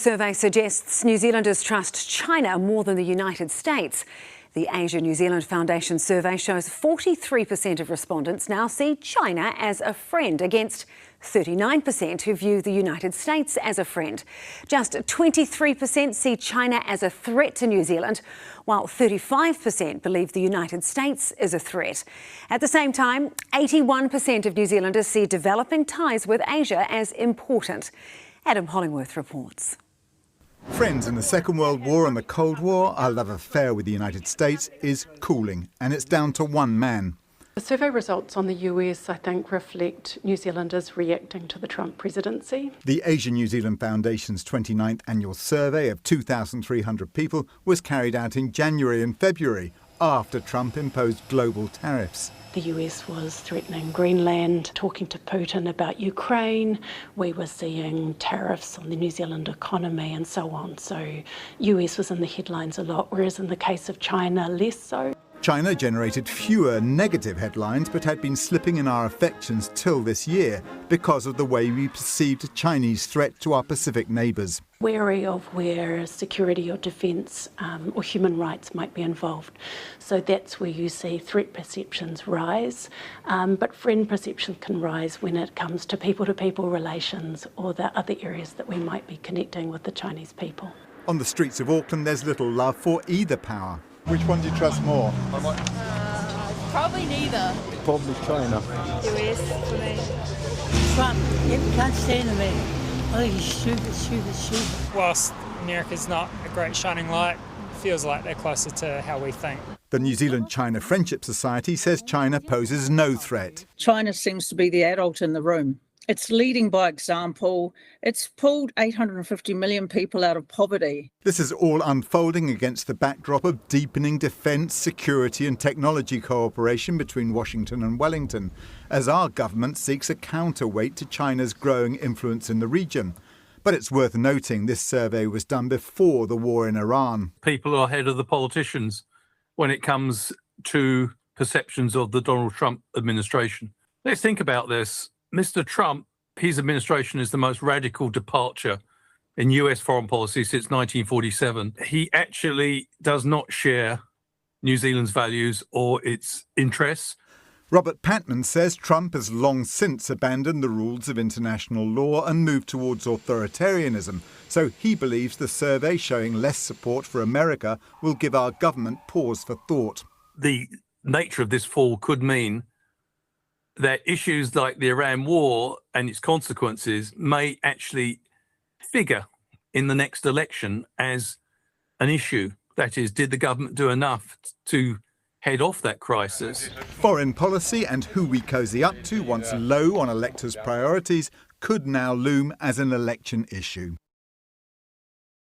Survey suggests New Zealanders trust China more than the United States. The Asia-New Zealand Foundation survey shows 43% of respondents now see China as a friend, against 39% who view the United States as a friend. Just 23% see China as a threat to New Zealand, while 35% believe the United States is a threat. At the same time, 81% of New Zealanders see developing ties with Asia as important. Adam Hollingworth reports. Friends in the Second World War and the Cold War, our love affair with the United States is cooling, and it's down to one man. The survey results on the US, I think, reflect New Zealanders reacting to the Trump presidency. The Asia-New Zealand Foundation's 29th annual survey of 2,300 people was carried out in January and February, after Trump imposed global tariffs. The US was threatening Greenland, talking to Putin about Ukraine. We were seeing tariffs on the New Zealand economy and so on. So US was in the headlines a lot, whereas in the case of China, less so. China generated fewer negative headlines but had been slipping in our affections till this year because of the way we perceived a Chinese threat to our Pacific neighbours. Wary of where security or defence or human rights might be involved. So that's where you see threat perceptions rise, but friend perception can rise when it comes to people-to-people relations or the other areas that we might be connecting with the Chinese people. On the streets of Auckland, there's little love for either power. Which one do you trust more? Probably neither. Probably China. US for me. Trump. You can't stand him. Oh, he's stupid. Whilst America's not a great shining light, it feels like they're closer to how we think. The New Zealand-China Friendship Society says China poses no threat. China seems to be the adult in the room. It's leading by example. It's pulled 850 million people out of poverty. This is all unfolding against the backdrop of deepening defence, security and technology cooperation between Washington and Wellington, as our government seeks a counterweight to China's growing influence in the region. But it's worth noting this survey was done before the war in Iran. People are ahead of the politicians when it comes to perceptions of the Donald Trump administration. Let's think about this. Mr. Trump, his administration is the most radical departure in US foreign policy since 1947. He actually does not share New Zealand's values or its interests. Robert Patman says Trump has long since abandoned the rules of international law and moved towards authoritarianism. So he believes the survey showing less support for America will give our government pause for thought. The nature of this fall could mean that issues like the Iran war and its consequences may actually figure in the next election as an issue. That is, did the government do enough to head off that crisis? Foreign policy and who we cozy up to, once low on electors' priorities, could now loom as an election issue.